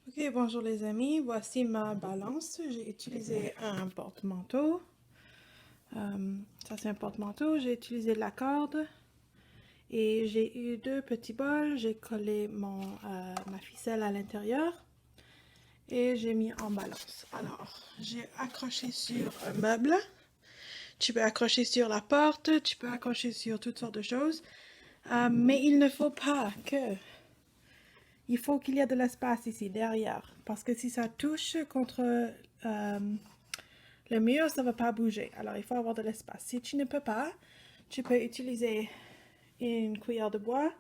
Ok, bonjour les amis, voici ma balance. J'ai utilisé un porte-manteau. Ça c'est un porte-manteau. J'ai utilisé de la corde et j'ai eu deux petits bols. J'ai collé ma ficelle à l'intérieur et j'ai mis en balance. Alors, j'ai accroché sur un meuble. Tu peux accrocher sur la porte, tu peux accrocher sur toutes sortes de choses. Mais il ne faut pas que il faut qu'il y ait de l'espace ici derrière, parce que si ça touche contre le mur, ça ne va pas bouger. Alors il faut avoir de l'espace. Si tu ne peux pas, tu peux utiliser une cuillère de bois,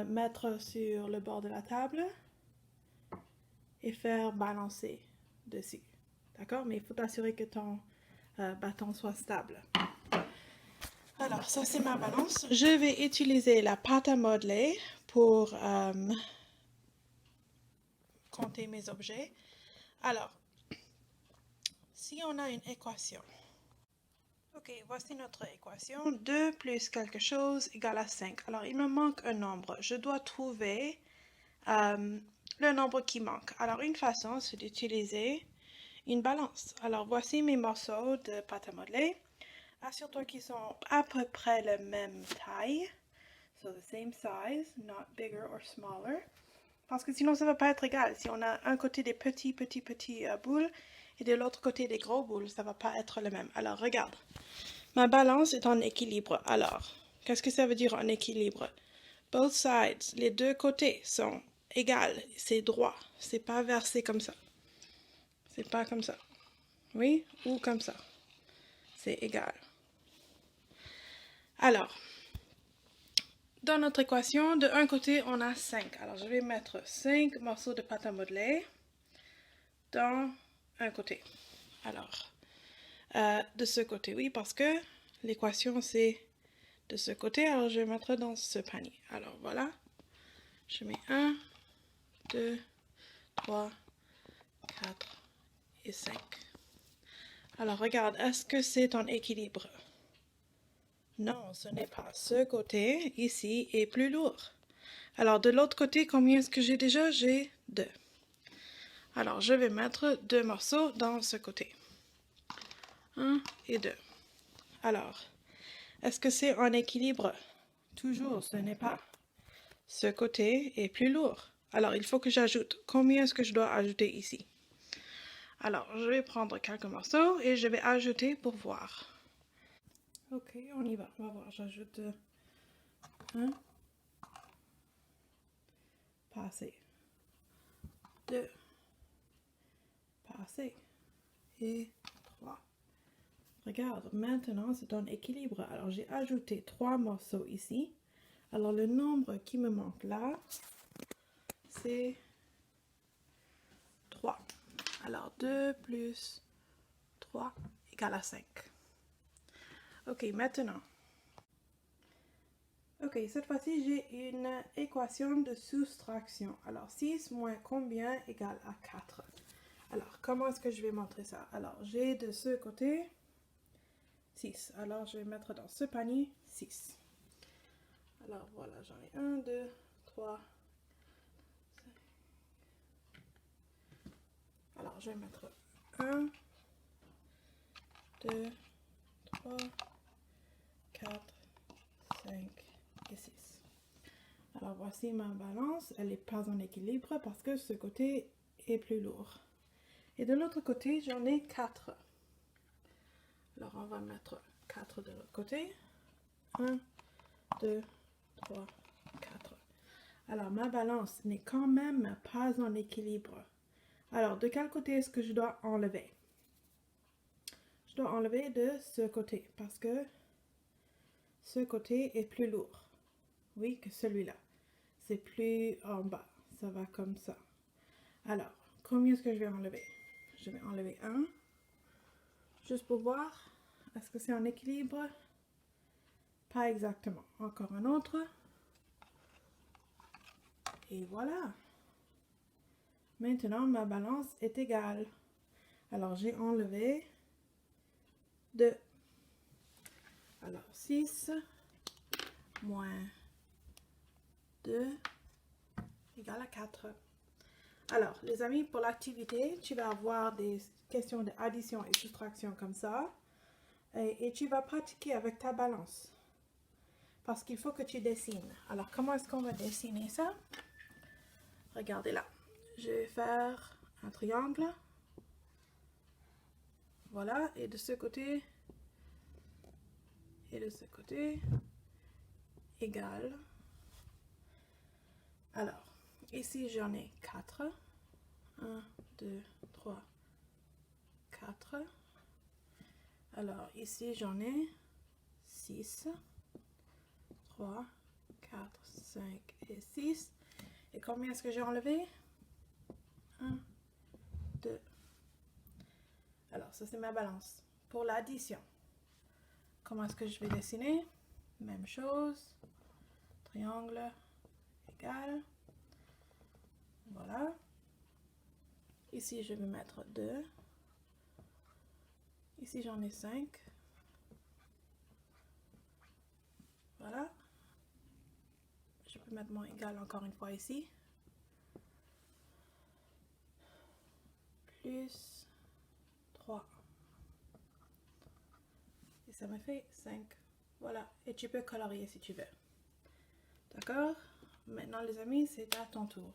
mettre sur le bord de la table et faire balancer dessus. D'accord? Mais il faut t'assurer que ton bâton soit stable. Alors, ça c'est ma balance. Je vais utiliser la pâte à modeler pour compter mes objets. Alors, si on a une équation. Ok, voici notre équation. 2 plus quelque chose égale à 5. Alors, il me manque un nombre. Je dois trouver le nombre qui manque. Alors, une façon, c'est d'utiliser une balance. Alors, voici mes morceaux de pâte à modeler. Assure-toi qu'ils sont à peu près la même taille. So, the same size, not bigger or smaller. Parce que sinon, ça ne va pas être égal. Si on a un côté des petits boules et de l'autre côté des gros boules, ça ne va pas être le même. Alors, regarde. Ma balance est en équilibre. Alors, qu'est-ce que ça veut dire en équilibre? Both sides, les deux côtés sont égales. C'est droit. C'est pas versé comme ça. C'est pas comme ça. Oui? Ou comme ça. C'est égal. Alors, dans notre équation, de un côté, on a 5. Alors, je vais mettre 5 morceaux de pâte à modeler dans un côté. Alors, de ce côté, oui, parce que l'équation, c'est de ce côté. Alors, je vais mettre dans ce panier. Alors, voilà. Je mets 1, 2, 3, 4 et 5. Alors, regarde, est-ce que c'est en équilibre? Non, ce n'est pas. Ce côté, ici, est plus lourd. Alors, de l'autre côté, combien est-ce que j'ai déjà? J'ai 2. Alors, je vais mettre 2 morceaux dans ce côté. 1 et 2. Alors, est-ce que c'est en équilibre? Toujours, ce n'est pas. Ce côté est plus lourd. Alors, il faut que j'ajoute. Combien est-ce que je dois ajouter ici? Alors, je vais prendre quelques morceaux et je vais ajouter pour voir. Ok, on y va. On va voir. J'ajoute 1, pas assez. 2, pas assez. Et 3. Regarde, maintenant c'est en équilibre. Alors, j'ai ajouté 3 morceaux ici. Alors, le nombre qui me manque là, c'est 3. Alors, 2 plus 3 égale à 5. Ok, maintenant. Ok, cette fois-ci, j'ai une équation de soustraction. Alors, 6 moins combien égale à 4? Alors, comment est-ce que je vais montrer ça? Alors, j'ai de ce côté 6. Alors, je vais mettre dans ce panier 6. Alors, voilà, j'en ai 1, 2, 3, 5. Alors, je vais mettre 1, 2, 3, 4, 5 et 6. Alors, voici ma balance. Elle n'est pas en équilibre parce que ce côté est plus lourd. Et de l'autre côté, j'en ai 4. Alors, on va mettre 4 de l'autre côté. 1, 2, 3, 4. Alors, ma balance n'est quand même pas en équilibre. Alors, de quel côté est-ce que je dois enlever? Je dois enlever de ce côté parce que ce côté est plus lourd. Oui, que celui-là. C'est plus en bas. Ça va comme ça. Alors, combien est-ce que je vais enlever? Je vais enlever 1. Juste pour voir. Est-ce que c'est en équilibre? Pas exactement. Encore un autre. Et voilà. Maintenant, ma balance est égale. Alors, j'ai enlevé 2. Alors, 6 moins 2 égale à 4. Alors, les amis, pour l'activité, tu vas avoir des questions d'addition et soustraction comme ça. Et tu vas pratiquer avec ta balance. Parce qu'il faut que tu dessines. Alors, comment est-ce qu'on va dessiner ça? Regardez là. Je vais faire un triangle. Voilà. Et de ce côté, égal. Alors, ici j'en ai 4. 1, 2, 3, 4. Alors, ici j'en ai 6. 3, 4, 5 et 6. Et combien est-ce que j'ai enlevé? 1, 2. Alors, ça c'est ma balance. Pour l'addition, comment est-ce que je vais dessiner? Même chose. Triangle égal. Voilà. Ici, je vais mettre 2. Ici, j'en ai 5. Voilà. Je peux mettre mon égal encore une fois ici. Plus 3. Et ça me fait 5. Voilà. Et tu peux colorier si tu veux. D'accord? Maintenant, les amis, c'est à ton tour.